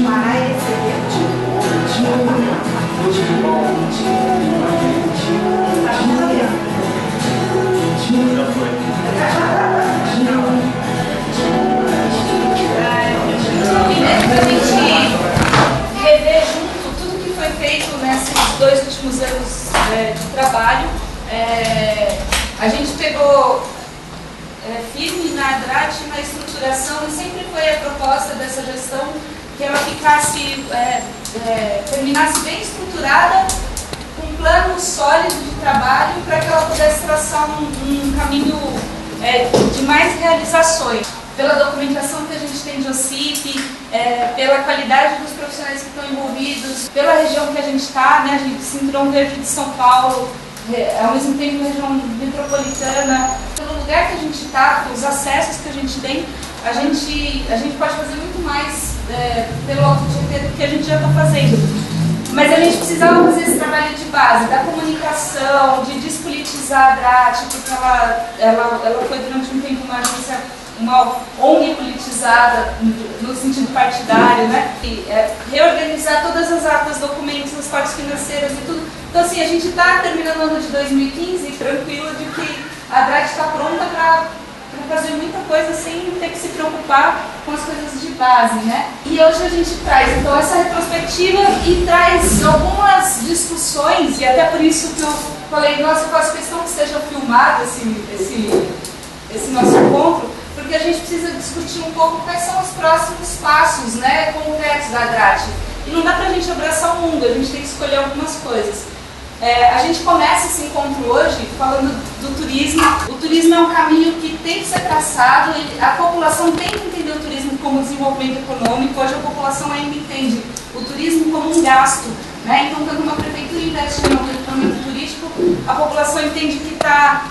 para excelente. Primeiro, para a gente rever junto tudo que foi feito nesses 2 últimos anos de trabalho, a gente pegou firme na ADRAT na estruturação e sempre foi a proposta dessa gestão que ela ficasse, terminasse bem estruturada, com um plano sólido de trabalho para que ela pudesse traçar um caminho de mais realizações. Pela documentação que a gente tem de OCIP, pela qualidade dos profissionais que estão envolvidos, pela região que a gente está, né, Cinturão Verde de São Paulo, ao mesmo tempo região metropolitana, pelo lugar que a gente está, os acessos que a gente tem, a gente pode fazer muito mais pelo Alto Tietê do que a gente já está fazendo. Mas a gente precisava fazer esse trabalho de base, da comunicação, de despolitizar a ADRAT, porque ela foi durante um tempo uma ONG politizada no sentido partidário, né? E, reorganizar todas as atas, documentos, as partes financeiras e tudo. Então, assim, a gente está terminando o ano de 2015 tranquila de que a ADRAT está pronta para fazer muita coisa sem ter que se preocupar com as coisas de base, né? E hoje a gente traz, então, essa retrospectiva e traz algumas discussões, e até por isso que eu falei, nossa, eu faço questão que seja filmado esse nosso encontro, porque a gente precisa discutir um pouco quais são os próximos passos, né, concretos da ADRAT. E não dá pra gente abraçar o mundo, a gente tem que escolher algumas coisas. A gente começa esse encontro hoje falando do turismo. O turismo é um caminho que tem que ser traçado, a população tem que entender o turismo como desenvolvimento econômico. Hoje a população ainda entende o turismo como um gasto, né? Então, quando uma prefeitura investe no equipamento turístico, a população entende que está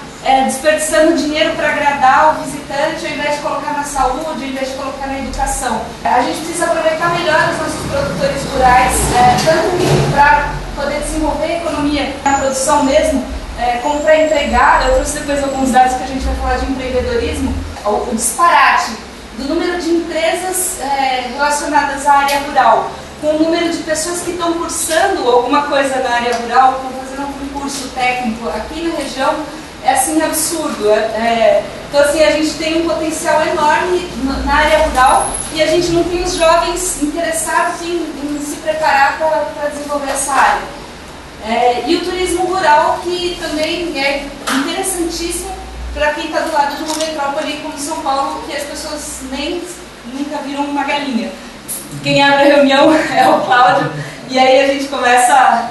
desperdiçando dinheiro para agradar o visitante, ao invés de colocar na saúde, ao invés de colocar na educação. A gente precisa aproveitar melhor os nossos produtores rurais, tanto para poder desenvolver a economia na produção mesmo, como para empregar. Eu trouxe depois alguns dados que a gente vai falar de empreendedorismo, o disparate do número de empresas relacionadas à área rural, com o número de pessoas que estão cursando alguma coisa na área rural, que estão fazendo algum curso técnico aqui na região, é assim absurdo. Então, assim, a gente tem um potencial enorme na área rural e a gente não tem os jovens interessados em se preparar para desenvolver essa área. E o turismo rural, que também é interessantíssimo para quem está do lado de uma metrópole como São Paulo, que as pessoas nunca viram uma galinha. Quem abre a reunião é o Cláudio, e aí a gente começa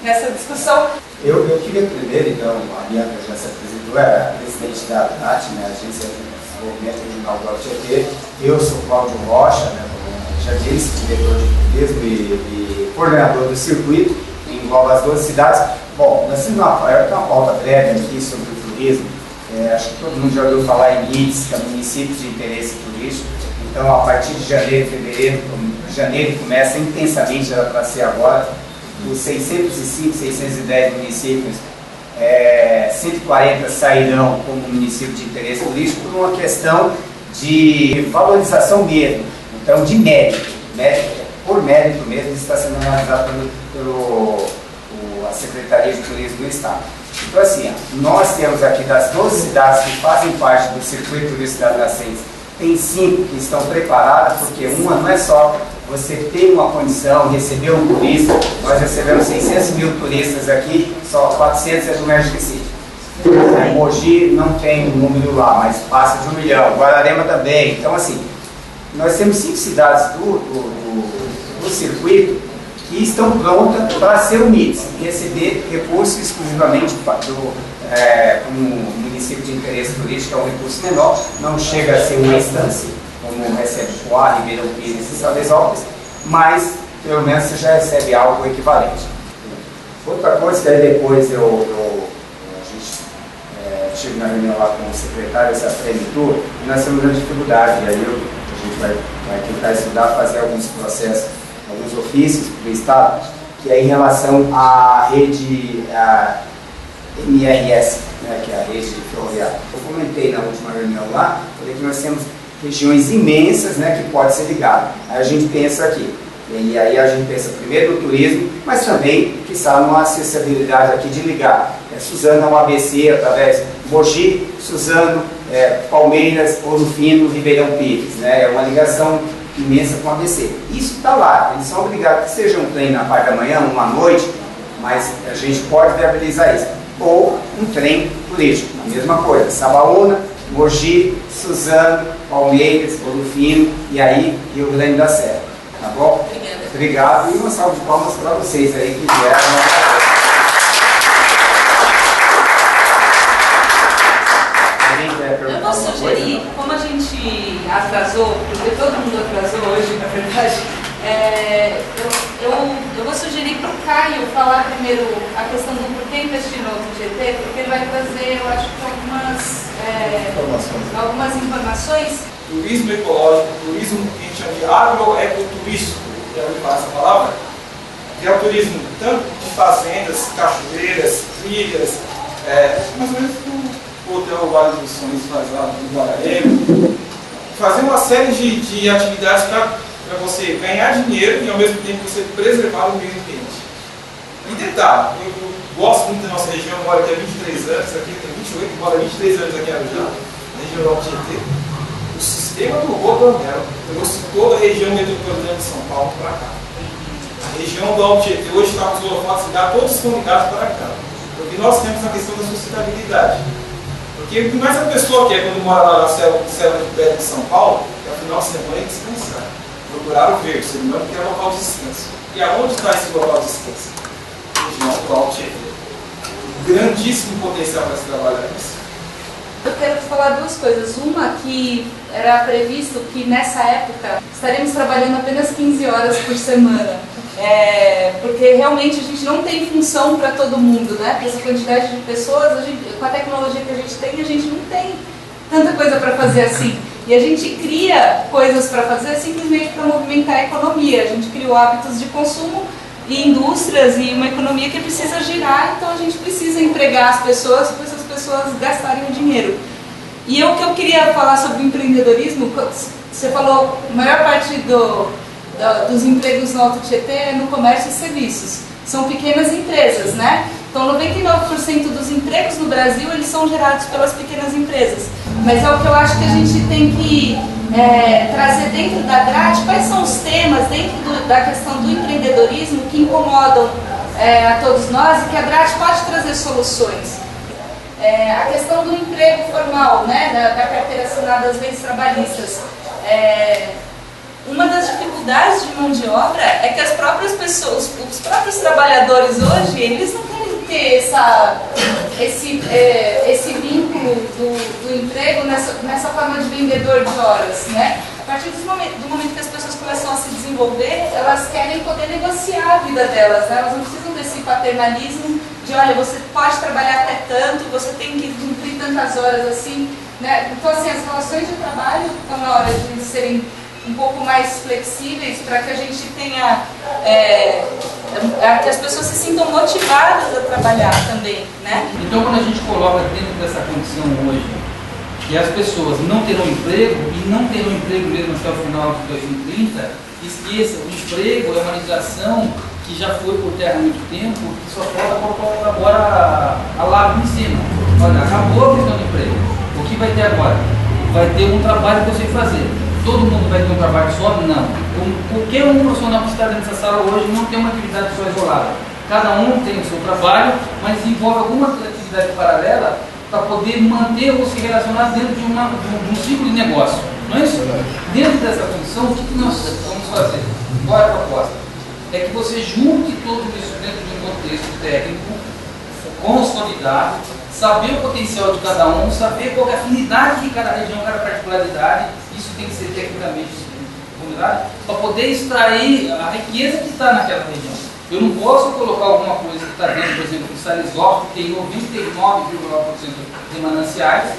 essa discussão. Eu queria primeiro, então, a Bianca já se apresentou, era presidente da ADRAT, né, Agência de Desenvolvimento Regional do Alto Tietê. Eu sou Cláudio Rocha, né, como já disse, diretor de turismo e coordenador do circuito, que envolve as 12 cidades. Bom, nós temos uma pauta breve aqui sobre o turismo. Acho que todo mundo já ouviu falar em MITs, que é municípios de interesse turístico. Então, a partir de janeiro, fevereiro, janeiro começa intensamente, era para ser agora, os 605, 610 municípios, 140 sairão como município de interesse turístico por uma questão de valorização mesmo, então de mérito, por mérito mesmo, está sendo realizado pela Secretaria de Turismo do Estado. Então, assim, nós temos aqui das 12 cidades que fazem parte do Circuito Turístico das Nascentes, tem 5 que estão preparadas, porque uma não é só você ter uma condição, receber um turista. Nós recebemos 600 mil turistas aqui, só 400 é do Magic City. Mogi não tem um número lá, mas passa de 1 milhão. Guararema também. Então, assim, nós temos 5 cidades do circuito que estão prontas para ser unidas e receber recursos exclusivamente um município de interesse turístico, é um recurso menor, não chega a ser uma instância, como recebe Poá, Ribeirão Pires e Salesópolis, mas pelo menos você já recebe algo equivalente. Outra coisa que aí depois a gente tive na reunião lá com o secretário, essa prefeitura, e nós temos uma dificuldade, e aí a gente vai tentar estudar, fazer alguns processos, alguns ofícios do Estado, que é em relação à rede MRS, né, que é a rede ferroviária. Eu comentei na última reunião lá, falei que nós temos regiões imensas, né, que pode ser ligado. Aí a gente pensa aqui. E aí a gente pensa primeiro no turismo, mas também, que está numa acessibilidade aqui de ligar. Suzano ao ABC, através de Mogi, Suzano, Palmeiras, Ouro Fino, Ribeirão Pires. Né? É uma ligação imensa com o ABC. Isso está lá, eles são obrigados que seja um trem na parte da manhã, uma noite, mas a gente pode viabilizar isso. Ou um trem turístico, a mesma coisa, Sabaúna, Mogi, Suzano, Palmeiras, Ouro Fino e aí Rio Grande da Serra. Tá bom? Obrigado e uma salva de palmas para vocês aí que vieram. Eu vou sugerir, como a gente atrasou, porque todo mundo atrasou hoje, na verdade, eu vou sugerir para o Caio falar primeiro a questão do porquê investir no GT, porque ele vai trazer, eu acho que algumas informações. Turismo ecológico, turismo que a gente chama de agroecoturístico, que é onde fala essa palavra, que é o turismo tanto de fazendas, cachoeiras, trilhas, mais ou menos o Hotel Vale dos Sonhos faz lá no Guararema, fazer uma série de atividades para você ganhar dinheiro e ao mesmo tempo você preservar o meio ambiente. E detalhe, eu gosto muito da nossa região, moro aqui há 23 anos, aqui tem 28, moro há 23 anos aqui em Arujá, na região do Alto Tietê. O sistema do Rodoanel trouxe toda a região metropolitana de São Paulo para cá. A região do Alto Tietê hoje está com os holofotes ligados, todos estão ligados para cá. Porque nós temos a questão da sustentabilidade. Porque o que mais a pessoa quer quando mora lá na selva de pedra de São Paulo, é o final de semana é descansar. Procurar o verde, se não quer local de descanso. E aonde está esse local de descanso? Região do Alto Tietê. Grandíssimo potencial para se trabalhar nisso. Eu quero falar duas coisas. Uma, que era previsto que nessa época estaremos trabalhando apenas 15 horas por semana. Porque realmente a gente não tem função para todo mundo, né? Para essa quantidade de pessoas, com a tecnologia que a gente não tem tanta coisa para fazer assim. E a gente cria coisas para fazer simplesmente para movimentar a economia. A gente criou hábitos de consumo e indústrias e uma economia que precisa girar, então a gente precisa empregar as pessoas para essas pessoas gastarem o dinheiro. E o que eu queria falar sobre o empreendedorismo, você falou, a maior parte dos empregos no Alto Tietê é no comércio e serviços. São pequenas empresas, né? Então 99% dos empregos no Brasil eles são gerados pelas pequenas empresas. Mas é o que eu acho que a gente tem que trazer dentro da grade, quais são os temas dentro da questão do empreendedorismo que incomodam a todos nós e que a grade pode trazer soluções. A questão do emprego formal, né, da carteira assinada às leis trabalhistas. Uma das dificuldades de mão de obra é que as próprias pessoas, os próprios trabalhadores hoje, eles não querem ter esse vínculo do emprego nessa forma de vendedor de horas, né? A partir do momento que as pessoas começam a se desenvolver, elas querem poder negociar a vida delas, né? Elas não precisam desse paternalismo de, olha, você pode trabalhar até tanto, você tem que cumprir tantas horas assim, né? Então, assim, as relações de trabalho estão na hora de serem um pouco mais flexíveis para que a gente tenha, que as pessoas se sintam motivadas a trabalhar também, né? Então, quando a gente coloca dentro dessa condição hoje, que as pessoas não terão emprego, e não terão emprego mesmo até o final de 2030, esqueça, o emprego é uma legislação que já foi por terra há muito tempo, que só falta colocar agora a lápide em cima. Olha, acabou a questão do emprego. O que vai ter agora? Vai ter um trabalho que eu sei fazer. Todo mundo vai ter um trabalho só? Não. Qualquer um profissional que está dentro dessa sala hoje não tem uma atividade só isolada. Cada um tem o seu trabalho, mas envolve alguma atividade paralela para poder manter ou se relacionar dentro de um ciclo de negócio. Não é isso? Dentro dessa condição, o que nós vamos fazer? Qual é a proposta? É que você junte tudo isso dentro de um contexto técnico, consolidado, saber o potencial de cada um, saber qual é a afinidade de cada região, cada particularidade. Isso tem que ser tecnicamente combinado para poder extrair a riqueza que está naquela região. Eu não posso colocar alguma coisa que está dentro, por exemplo, de Salesdorf, que tem 99,9% de mananciais,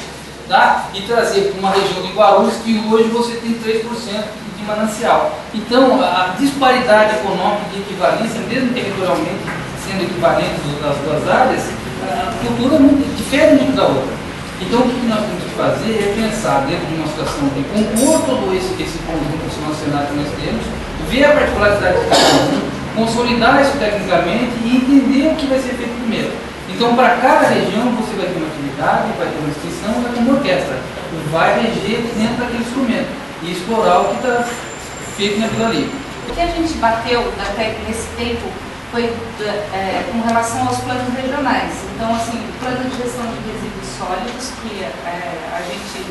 tá? E trazer para uma região de Guarulhos que hoje você tem 3% de manancial. Então, a disparidade econômica de equivalência, mesmo territorialmente sendo equivalente das duas áreas, a cultura difere muito da outra. Então o que nós temos que fazer é pensar dentro de uma situação de compor todo esse conjunto profissional cenário que nós temos, ver a particularidade de cada um, consolidar isso tecnicamente e entender o que vai ser feito primeiro. Então, para cada região, você vai ter uma atividade, vai ter uma inscrição, vai ter uma orquestra. Vai reger dentro daquele instrumento e explorar o que está feito naquilo ali. O que a gente bateu até nesse tempo foi com relação aos planos regionais. Então, assim, o plano de gestão de resíduos sólidos, que a gente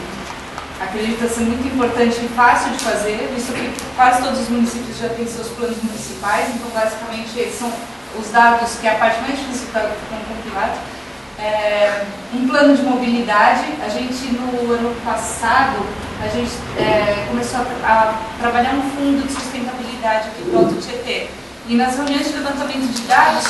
acredita ser muito importante e fácil de fazer, visto que quase todos os municípios já têm seus planos municipais, então, basicamente, são os dados, que é a parte mais difícil que estão compilados. Um plano de mobilidade. A gente, no ano passado, a gente começou a trabalhar um fundo de sustentabilidade aqui do Alto Tietê. E nas reuniões de levantamento de dados,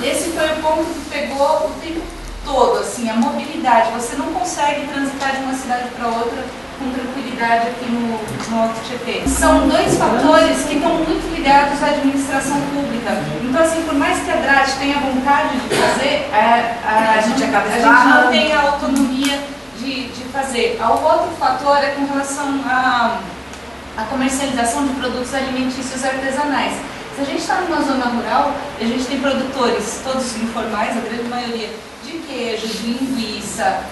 esse foi o ponto que pegou o tempo todo, assim, a mobilidade. Você não consegue transitar de uma cidade para outra com tranquilidade aqui no Alto Tietê. São dois fatores que estão muito ligados à administração pública. Então, assim, por mais que a DRAT tenha vontade de fazer, a gente não tem a autonomia de fazer. O outro fator é com relação à comercialização de produtos alimentícios artesanais. Se a gente está numa zona rural, a gente tem produtores, todos informais, a grande maioria, de queijo, de linguiça,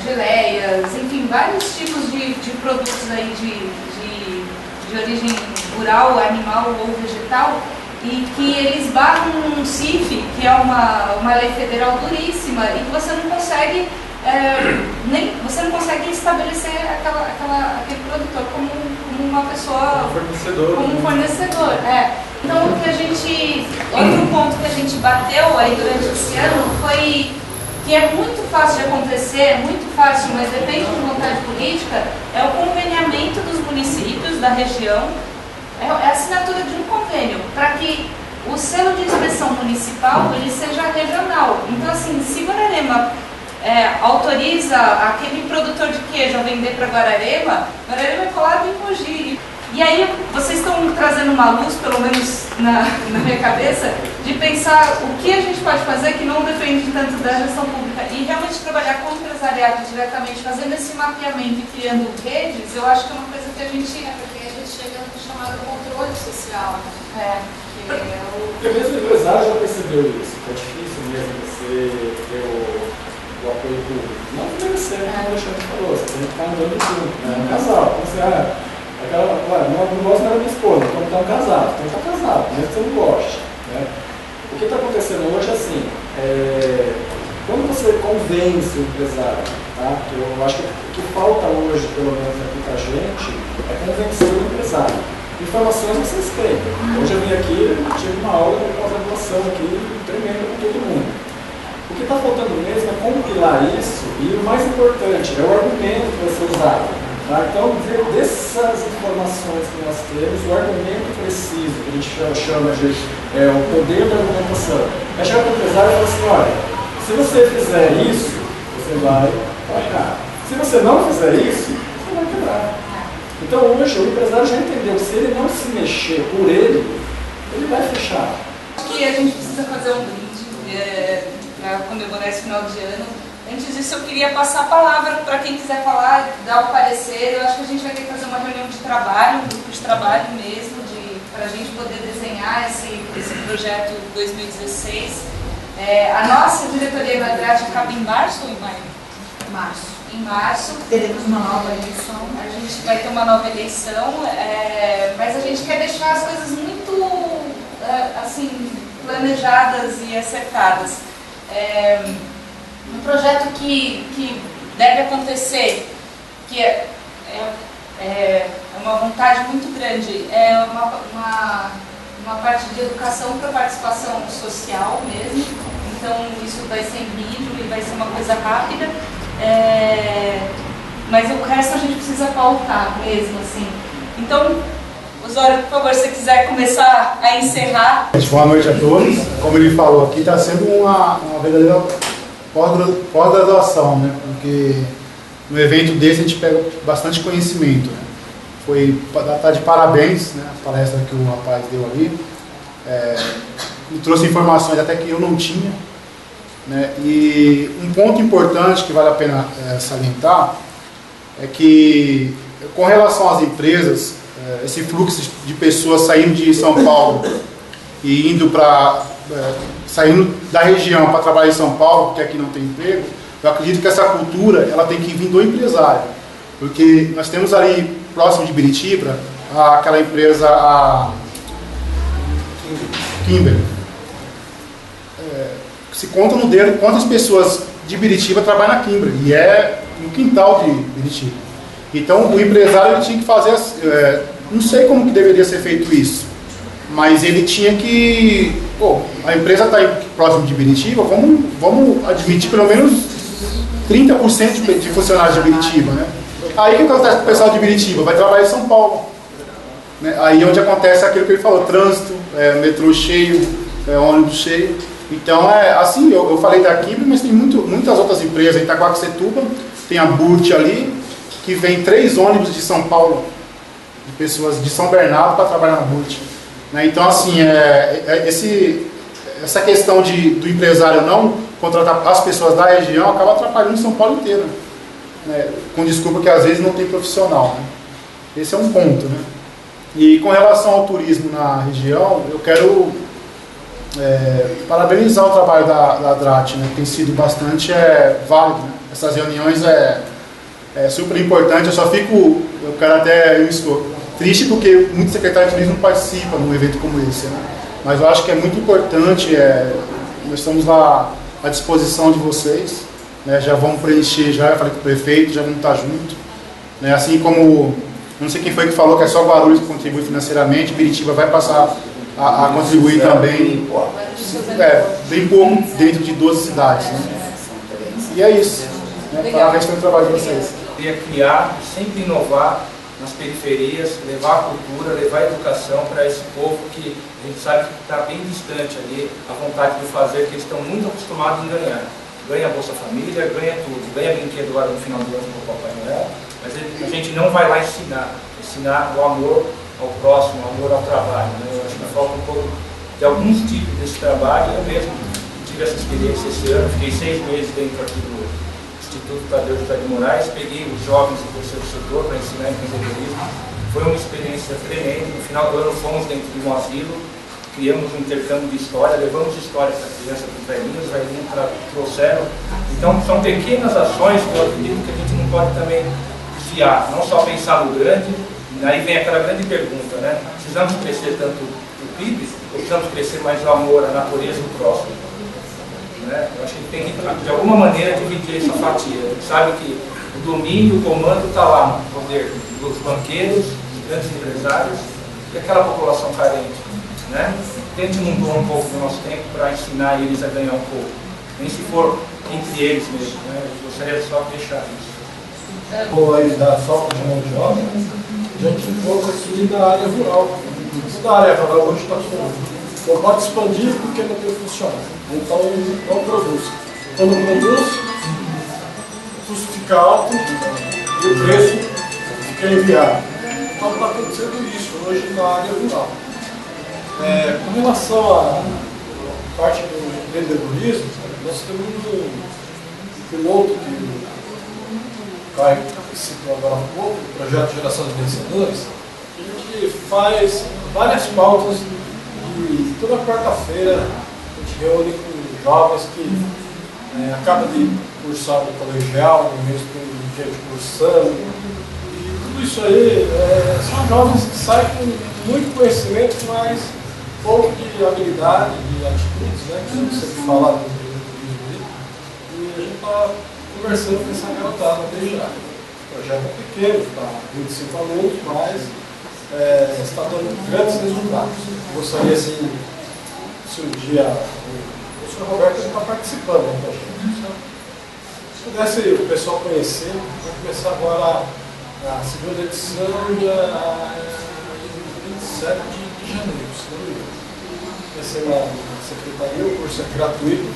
geleias, enfim, vários tipos de produtos aí de origem rural, animal ou vegetal, e que eles barram um CIF, que é uma lei federal duríssima, e que você não consegue você não consegue estabelecer aquele produtor como uma pessoa, como um fornecedor. Então, outro ponto que a gente bateu aí durante esse ano foi que é muito fácil de acontecer, muito fácil, mas depende de vontade política, é o conveniamento dos municípios da região, é a assinatura de um convênio, para que o selo de inspeção municipal ele seja regional. Então, assim, se Guararema autoriza aquele produtor de queijo a vender para Guararema é colado em Mogi. E aí vocês estão trazendo uma luz, pelo menos na minha cabeça, de pensar o que a gente pode fazer que não depende tanto da gestão pública e realmente trabalhar com o empresariado diretamente, fazendo esse mapeamento e criando redes. Eu acho que é uma coisa que a gente... porque a gente chega no chamado controle social. Porque mesmo o empresário já percebeu isso, que é difícil mesmo você ter o apoio público. Não deve ser, como o Alexandre falou, você tem que ficar andando junto, né? Um casal, então você, não gosto da minha esposa, então tá um casado, então tá casado, mesmo que você não goste. Né? O que está acontecendo hoje é assim, quando você convence o empresário, tá? Eu acho que o que falta hoje, pelo menos aqui pra gente, é convencer o empresário. Informações vocês têm. Hoje eu vim aqui, tive uma aula de pós-graduação aqui, tremenda com todo mundo. O que está faltando mesmo é compilar isso e o mais importante é o argumento que vai ser usado. Tá? Então, dessas informações que nós temos, o argumento preciso, que a gente chama de o poder da argumentação. É chegar para o empresário e falar assim, olha, se você fizer isso, você vai pagar. Se você não fizer isso, você vai quebrar. Então hoje o empresário já entendeu que se ele não se mexer por ele vai fechar. Acho que a gente precisa fazer um brinde para comemorar esse final de ano. Antes disso, eu queria passar a palavra para quem quiser falar, dar o parecer. Eu acho que a gente vai ter que fazer uma reunião de trabalho, um grupo de trabalho mesmo, para a gente poder desenhar esse projeto 2016. A nossa diretoria da DRAT acaba em março ou em maio? Março. Em março. Teremos uma nova eleição. A gente vai ter uma nova eleição, mas a gente quer deixar as coisas muito assim, planejadas e acertadas. Um projeto que deve acontecer, que é uma vontade muito grande, é uma parte de educação para participação social mesmo. Então isso vai ser em vídeo e vai ser uma coisa rápida, mas o resto a gente precisa pautar mesmo, assim. Então, Osório, por favor, se você quiser começar a encerrar. Boa noite a todos. Como ele falou aqui, está sendo uma verdadeira pós-graduação, né? Porque no evento desse a gente pega bastante conhecimento. Né? Tá de parabéns, né? A palestra que o rapaz deu ali. Me trouxe informações até que eu não tinha. né? E um ponto importante que vale a pena salientar é que, com relação às empresas, esse fluxo de pessoas saindo de São Paulo e indo saindo da região para trabalhar em São Paulo, porque aqui não tem emprego, eu acredito que essa cultura ela tem que vir do empresário, porque nós temos ali, próximo de Biritiba, aquela empresa, a Kimber. Se conta no dedo quantas pessoas de Biritiba trabalham na Kimber, e é no quintal de Biritiba. Então o empresário ele tinha que fazer, não sei como que deveria ser feito isso, mas ele tinha que, a empresa está próximo de Biritiba, vamos admitir pelo menos 30% de funcionários de Biritiba, né? Aí o que acontece com o pessoal de Biritiba? Vai trabalhar em São Paulo, né? Aí é onde acontece aquilo que ele falou, trânsito, metrô cheio, ônibus cheio. Então, assim, eu falei da Kimber, mas tem muitas outras empresas, em Itaquaquecetuba, tem a Burt ali, que vem 3 ônibus de São Paulo, de pessoas de São Bernardo para trabalhar na Burt. Né? Então, assim, essa questão do empresário não contratar as pessoas da região acaba atrapalhando São Paulo inteiro. Né? Com desculpa que às vezes não tem profissional. Né? Esse é um ponto. Né? E com relação ao turismo na região, eu quero parabenizar o trabalho da DRAT, né? Tem sido bastante válido. Né? Essas reuniões é super importante. Eu quero até estou triste porque muitos secretários de turismo participam num evento como esse, né? Mas eu acho que é muito importante. Nós estamos lá à disposição de vocês, né? Já vamos preencher, já falei com o prefeito, já vamos estar junto, né? Assim como, não sei quem foi que falou que é só Guarulhos que contribui financeiramente, Biritiba vai passar a contribuir também, bem pouco, dentro de 12 cidades, né? E é isso, né? Parabéns pelo trabalho de vocês. Queria criar, sempre inovar nas periferias, levar a cultura, levar a educação para esse povo que a gente sabe que está bem distante ali, a vontade de fazer, que eles estão muito acostumados em ganhar. Ganha Bolsa Família, ganha tudo, ganha brinquedo lá no final do ano com o Papai Noel, mas a gente não vai lá ensinar o amor ao próximo, o amor ao trabalho. Né? Eu acho que falta um pouco de alguns tipos desse trabalho. Eu mesmo tive essa experiência esse ano, fiquei 6 meses dentro aqui do Instituto Tadeu José de Moraes, peguei os jovens do terceiro setor para ensinar empreendedorismo. Foi uma experiência tremenda. No final do ano fomos dentro de um asilo, criamos um intercâmbio de história, levamos história para a criança, para os velhinhos trouxeram. Então são pequenas ações que eu acredito que a gente não pode também desviar, não só pensar no grande. Aí vem aquela grande pergunta, né? Precisamos crescer tanto o PIB, ou precisamos crescer mais o amor, a natureza e o próximo? Né? Eu acho que tem que, de alguma maneira, dividir essa fatia. A gente sabe que o domínio, o comando está lá no poder dos banqueiros, dos grandes empresários e aquela população carente. Né? Tente mudar um pouco do nosso tempo para ensinar eles a ganhar um pouco. Nem se for entre eles mesmo. Né? Eu gostaria só de deixar isso. Vou aí dar falta de mão de obra. A gente um pouco aqui da área rural. Da área rural hoje está não pode expandir porque não tem funcionário. Então não produz. Quando produz, o custo fica alto e o preço fica inviável. Então está acontecendo isso hoje na área rural. Com relação à parte do empreendedorismo, nós temos um piloto que o Caio citou agora há pouco, o projeto de geração de vencedores. A gente faz várias pautas e toda quarta-feira a gente reúne com jovens que acabam de cursar no colegial, no mesmo que a gente cursando. E tudo isso aí são jovens que saem com muito conhecimento, mas pouco de habilidade e atitudes, né? Que a gente sempre fala do empreendedorismo. E a gente está conversando com essa garotada desde já. O projeto é pequeno, está 25 alunos, mas está dando grandes resultados. Gostaria, assim, se um dia o senhor Roberto está participando do projeto. Se pudesse o pessoal conhecer, vai começar agora a segunda edição, dia 27 de janeiro, se não me engano. Vai ser na secretaria, o curso é gratuito.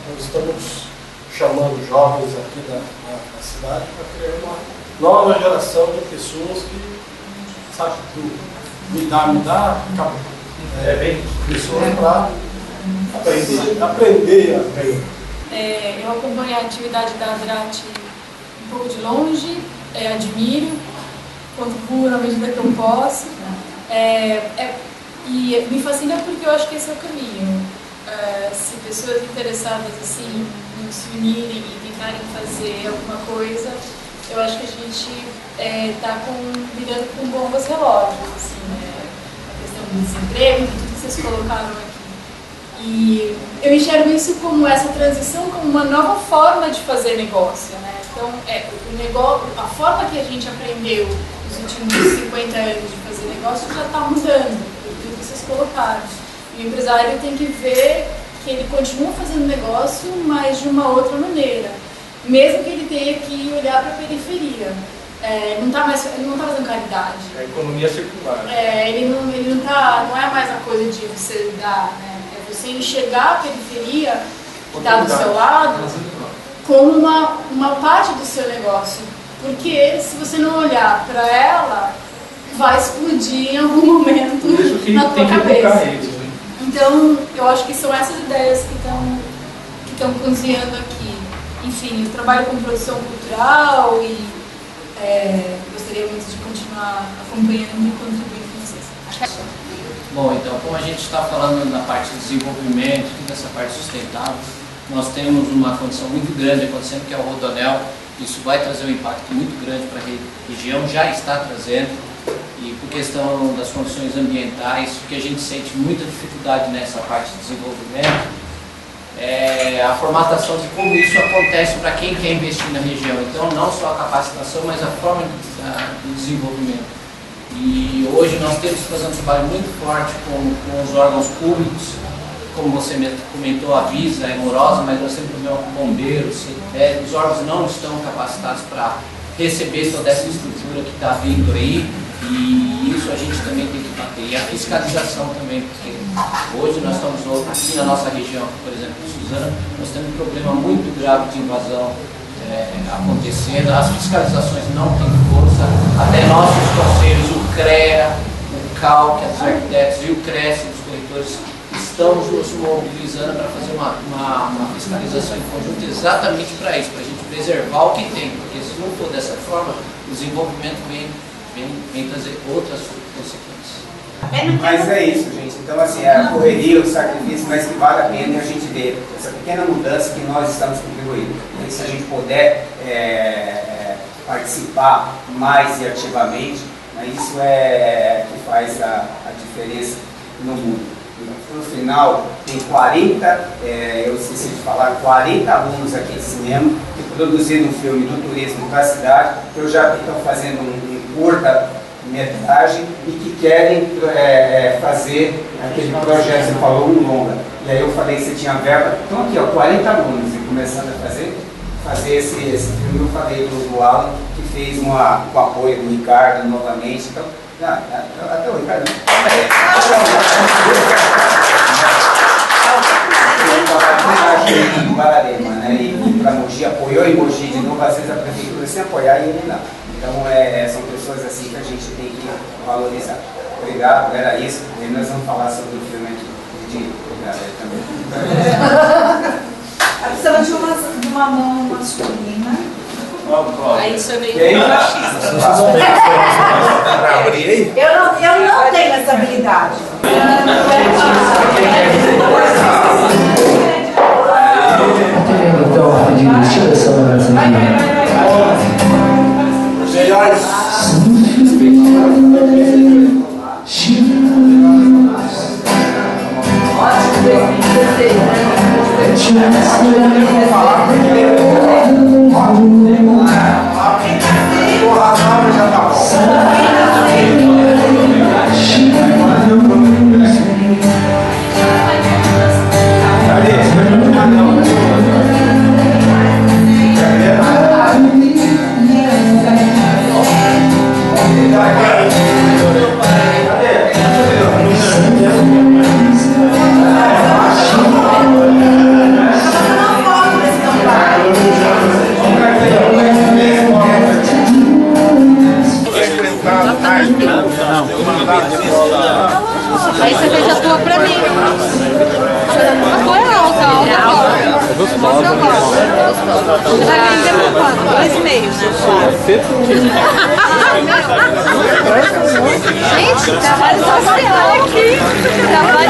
Nós estamos chamando jovens aqui da cidade para criar uma nova geração de pessoas que, sabe, me dá, acabou. Bem pessoas para aprender a ganhar. Eu acompanho a atividade da ADRAT um pouco de longe, admiro, contribuo na medida que eu posso. E me fascina porque eu acho que esse é o caminho. Se pessoas interessadas assim, em se unirem e tentarem fazer alguma coisa, eu acho que a gente está lidando com bombas relógios, assim, a questão do desemprego, de tudo que vocês colocaram aqui. E eu enxergo isso como essa transição como uma nova forma de fazer negócio, né? Então, o negócio, a forma que a gente aprendeu nos últimos 50 anos de fazer negócio já está mudando, por tudo que vocês colocaram. E o empresário tem que ver que ele continua fazendo negócio, mas de uma outra maneira. Mesmo que ele tenha que olhar para a periferia. Ele não está fazendo caridade. A economia circular. Não é mais a coisa de você dar, né? É você enxergar a periferia que está do seu lado como uma parte do seu negócio. Porque se você não olhar para ela, vai explodir em algum momento na tua cabeça. Então, eu acho que são essas ideias que estão cozinhando aqui. Enfim, eu trabalho com produção cultural e gostaria muito de continuar acompanhando e contribuindo com vocês. Bom, então, como a gente está falando na parte de desenvolvimento e dessa parte sustentável, nós temos uma condição muito grande acontecendo, que é o Rodoanel. Isso vai trazer um impacto muito grande para a região, já está trazendo. E por questão das condições ambientais, o que a gente sente muita dificuldade nessa parte de desenvolvimento é a formatação de como isso acontece para quem quer investir na região. Então, não só a capacitação, mas a forma de desenvolvimento. E hoje nós temos que fazer um trabalho muito forte com os órgãos públicos, como você mesmo comentou, a Visa é morosa, mas nós temos problema com bombeiros, os órgãos não estão capacitados para receber toda essa estrutura que está vindo aí. E isso a gente também tem que bater. E a fiscalização também, porque hoje nós estamos aqui na nossa região, por exemplo, em Suzano, nós temos um problema muito grave de invasão acontecendo. As fiscalizações não têm força. Até nossos conselhos, o CREA, o CAL, que é dos arquitetos, e o CRES, dos corretores, estamos nos mobilizando para fazer uma fiscalização em conjunto exatamente para isso, para a gente preservar o que tem, porque se não for dessa forma, o desenvolvimento vem trazer outras consequências. Mas é isso, gente. Então, assim, é a correria, o sacrifício, mas que vale a pena e a gente vê essa pequena mudança que nós estamos contribuindo. E se a gente puder participar mais e ativamente, né, isso é que faz a diferença no mundo. No final, tem 40, eu esqueci de falar, 40 alunos aqui de cinema que produziram um filme do turismo da cidade, que já estão fazendo um curta-metragem e que querem fazer aquele projeto, você falou, um longa. E aí eu falei que você tinha verba, então aqui, ó, 40 alunos e começando a fazer esse filme. Eu falei do Alan, que fez com o apoio do Ricardo novamente. Então, até o Ricardo. Guararema, né? E para Mogi, apoiou em Mogi de novo, às vezes a prefeitura sem apoiar e ele não. Então são pessoas assim que a gente tem que valorizar. Obrigado, era isso. E nós vamos falar sobre o filme aqui de também. Precisamos de uma mão masculina. Aí isso é meio machista. Eu não tenho essa habilidade. Então, pedindo, tira essa lembrança aqui. Aí você fez a tua pra mim. A tua é alta, alta. gostosa. Você vai vender por quanto? 2,5, né? Gente, trabalho social aqui. Trabalho